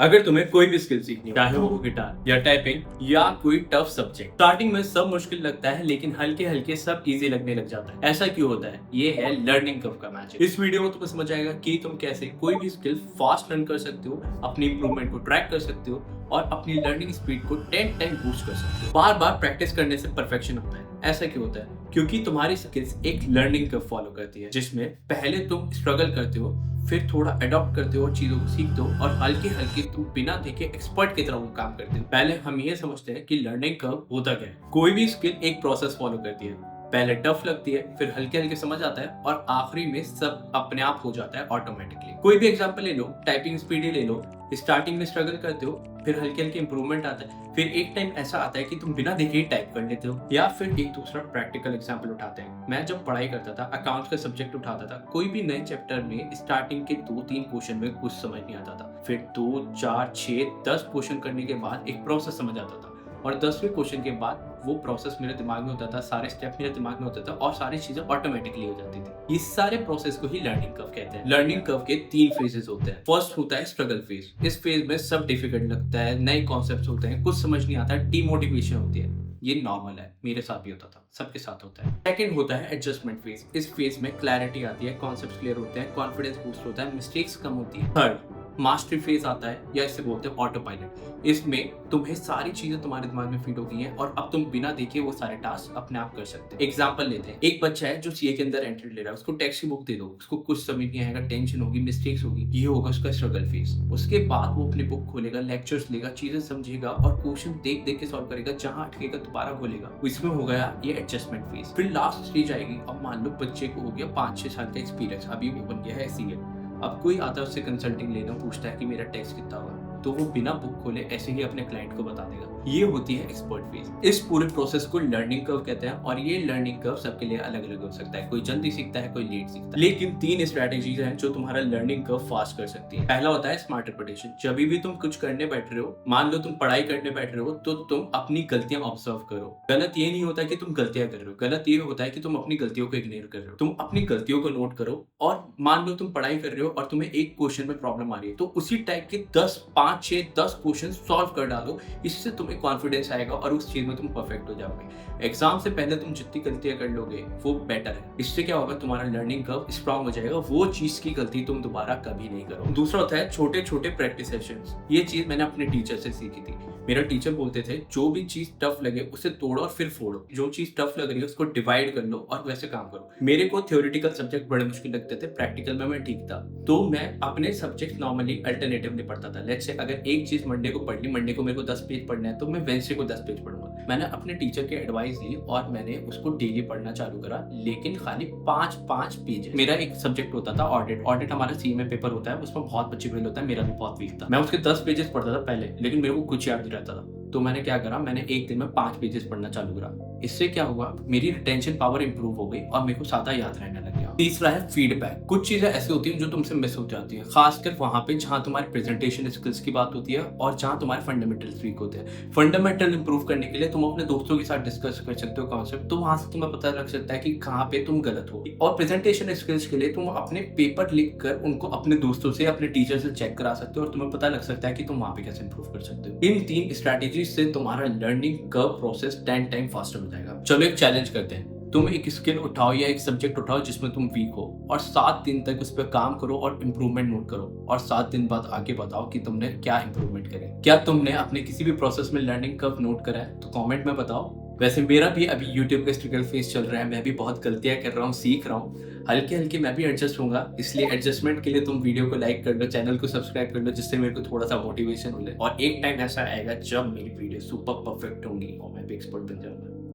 अगर तुम्हें कोई भी स्किल सीखनी हो, चाहे वो गिटार या टाइपिंग या कोई टफ सब्जेक्ट, स्टार्टिंग में सब मुश्किल लगता है लेकिन हल्के हल्के सब इजी लगने लग जाता है। ऐसा क्यों होता है? ये है लर्निंग कर्व का मैजिक। इस वीडियो में तुम्हें समझ आएगा कि तुम कैसे कोई भी स्किल फास्ट लर्न कर सकते हो, अपनी इंप्रूवमेंट को ट्रैक कर सकते हो और अपनी लर्निंग स्पीड को 10 टाइम बूस्ट कर सकते हो। बार बार प्रैक्टिस करने से परफेक्शन होता है। ऐसा क्यों होता है? क्योंकि तुम्हारी स्किल्स एक लर्निंग कर्व फॉलो करती है, जिसमें पहले तुम स्ट्रगल करते हो, फिर थोड़ा अडॉप्ट करते हो और चीजों को सीखते हो और हल्के हल्के तुम बिना देखे एक्सपर्ट की तरह वो काम करते हो। पहले हम ये समझते हैं कि लर्निंग कर्व होता क्या है। कोई भी स्किल एक प्रोसेस फॉलो करती है। पहले टफ लगती है, फिर हल्के हल्के समझ आता है और आखिरी में सब अपने आप हो जाता है ऑटोमेटिकली। कोई भी एग्जांपल ले लो, टाइपिंग स्पीड ही ले लो। स्टार्टिंग में स्ट्रगल करते हो, फिर हल्के हल्के इंप्रूवमेंट आता है, फिर एक टाइम ऐसा आता है कि तुम बिना देखे ही टाइप कर लेते हो। या फिर एक दूसरा प्रैक्टिकल एग्जांपल उठाते हैं। मैं जब पढ़ाई करता था, अकाउंट्स का सब्जेक्ट उठाता था, कोई भी नए चैप्टर में स्टार्टिंग के 2-3 क्वेश्चन में कुछ समझ नहीं आता था, फिर 2, 4, 6, 10 क्वेश्चन करने के बाद एक प्रोसेस समझ आता था और 10वें क्वेश्चन के बाद वो प्रोसेस मेरे दिमाग में होता था, सारे स्टेप मेरे दिमाग में होता था और सारी चीजें ऑटोमेटिकली हो जाती थी। इस सारे प्रोसेस को ही लर्निंग कर्व कहते हैं। लर्निंग कर्व के 3 फेजेस होते हैं। फर्स्ट होता है स्ट्रगल फेज। इस फेज में सब डिफिकल्ट लगता है, नए कॉन्सेप्ट्स होते हैं, कुछ समझ नहीं आता, डिमोटिवेशन होती है। ये नॉर्मल है, मेरे साथ भी होता था, सबके साथ होता है। सेकंड होता है एडजस्टमेंट फेज। इस फेज में क्लैरिटी आती है, कॉन्सेप्ट्स क्लियर होते हैं, कॉन्फिडेंस बूस्ट होता है, मिस्टेक्स कम होती है। थर्ड मास्टरी फेज आता है, या इसे बोलते हैं ऑटो पायलट। इसमें तुम्हें सारी चीजें तुम्हारे दिमाग में फिट हो गई हैं और अब तुम बिना देखे वो सारे टास्क अपने आप कर सकते हो। एग्जांपल लेते हैं, एक बच्चा है जो सीए के अंदर एंट्री ले रहा है, उसको टेक्स्ट की बुक दे दो, उसको कुछ समझ नहीं आएगा, टेंशन होगी, मिस्टेक्स होगी, ये होगा उसका स्ट्रगल फेज। उसके बाद वो अपनी बुक खोलेगा, लेक्चर्स लेगा, चीजें समझेगा और क्वेश्चन देख देख के सॉल्व करेगा, जहां अटकेगा दोबारा खोलेगा। इसमें हो गया ये एडजस्टमेंट फेज। फिर लास्ट स्टेज आएगी। अब मान लो बच्चे को हो गया 5-6 साल का एक्सपीरियंस, अभी वो बन गया है सीए। अब कोई आता है उससे कंसल्टिंग लेना, पूछता है कि मेरा टैक्स कितना होगा, तो वो बिना बुक खोले ऐसे ही अपने क्लाइंट को बता देगा। ये होती है एक्सपर्ट फेज। इस पूरे प्रोसेस को लर्निंग कर्व कहते हैं और ये लर्निंग कर्व सबके लिए अलग अलग हो सकता है। कोई जल्दी सीखता है, कोई लेट सीखता है। लेकिन 3 स्ट्रेटेजीज हैं जो तुम्हारा लर्निंग कर्व फास्ट कर सकती है। पहला होता है स्मार्ट रिपीटेशन। जब भी तुम कुछ करने बैठ रहे हो, मान लो तुम पढ़ाई करने बैठ रहे हो, तो तुम अपनी गलतियां ऑब्जर्व करो। गलत ये नहीं होता कि तुम गलतियां कर रहे हो, गलत ये होता है कि तुम अपनी गलतियों को इग्नोर कर रहे हो। तुम अपनी गलतियों को नोट करो और मान लो तुम पढ़ाई कर रहे हो और तुम्हें एक क्वेश्चन में प्रॉब्लम आ रही है, तो उसी टाइप के 10 क्वेश्चन सॉल्व कर डालो। इससे तुम्हें कॉन्फिडेंस आएगा और उस चीज में तुम परफेक्ट हो जाओगे। एग्जाम से पहले तुम जितनी गलतियां कर लोगे वो बेटर है। इससे क्या होगा, तुम्हारा लर्निंग कर्व स्ट्रांग हो जाएगा, वो चीज की गलती तुम दोबारा कभी नहीं करो। दूसरा होता है छोटे छोटे प्रैक्टिस सेशंस। ये चीज मैंने अपने टीचर से सीखी थी। मेरा टीचर बोलते थे, जो भी चीज टफ लगे उसे तोड़ो और फिर फोड़ो। जो चीज टफ लग रही है उसको डिवाइड कर लो और वैसे काम करो। मेरे को थ्योरेटिकल सब्जेक्ट बड़े मुश्किल लगते थे, प्रैक्टिकल में मैं ठीक था, तो मैं अपने सब्जेक्ट नॉर्मली अल्टरनेटिवली पढ़ता था। लेट्स से अगर एक चीज मंडे को पढ़ ली, मंडे को मेरे को 10 पेज पढ़ना है, तो मैं वेडनेसडे को 10 पेज पढ़ूंगा। मैंने अपने टीचर की एडवाइस ली और मैंने उसको डेली पढ़ना चालू करा, लेकिन खाली 5-5 पेज। मेरा एक सब्जेक्ट होता था ऑडिट हमारा सी में पेपर होता है, उसमें बहुत बच्चे फेल होता है, मेरा भी बहुत वीक था। मैं उसके 10 पेजेस पढ़ता था पहले, लेकिन मेरे को कुछ याद नहीं रहता था। तो मैंने क्या करा, मैंने एक दिन में 5 पेजेस पढ़ना चालू करा। इससे क्या हुआ, मेरी रिटेंशन पावर इंप्रूव हो गई और मेरे को ज्यादा याद रहने लग गया। तीसरा है फीडबैक। कुछ चीजें ऐसी होती हैं जो तुमसे मिस हो जाती है, खासकर वहां पे जहां तुम्हारे प्रेजेंटेशन स्किल्स की बात होती है और जहां तुम्हारे फंडामेंटल्स वीक होते हैं। फंडामेंटल इंप्रूव करने के लिए तुम अपने दोस्तों के साथ डिस्कस कर सकते हो कॉन्सेप्ट, तो वहां से तुम्हें पता लग सकता है कि कहाँ पे तुम गलत हो। और प्रेजेंटेशन स्किल्स के लिए तुम अपने पेपर लिख कर उनको अपने दोस्तों से, अपने टीचर से चेक करा सकते हो और तुम्हें पता लग सकता है कि तुम वहां पे कैसे इंप्रूव कर सकते हो। इन 3 स्ट्रेटेजी से तुम्हारा learning curve process 10 time faster हो जाएगा। चलो एक चैलेंज करते हैं। तुम एक स्किल उठाओ या एक सब्जेक्ट उठाओ जिसमें तुम वीक हो और 7 दिन तक उस पर काम करो और इम्प्रूवमेंट नोट करो और 7 दिन बाद आगे बताओ कि तुमने क्या इम्प्रूवमेंट करे। क्या तुमने अपने किसी भी प्रोसेस में लर्निंग कर्व नोट करा है? तो कमेंट में बताओ। वैसे मेरा भी अभी YouTube का स्ट्रगल फेस चल रहा है, मैं भी बहुत गलतियां कर रहा हूँ, सीख रहा हूँ, हल्के हल्के मैं भी एडजस्ट होऊंगा। इसलिए एडजस्टमेंट के लिए तुम वीडियो को लाइक कर लो, चैनल को सब्सक्राइब कर लो, जिससे मेरे को थोड़ा सा मोटिवेशन मिले। और एक टाइम ऐसा आएगा जब मेरी वीडियो सुपर परफेक्ट होंगी और मैं भी एक्सपर्ट बन जाऊंगा।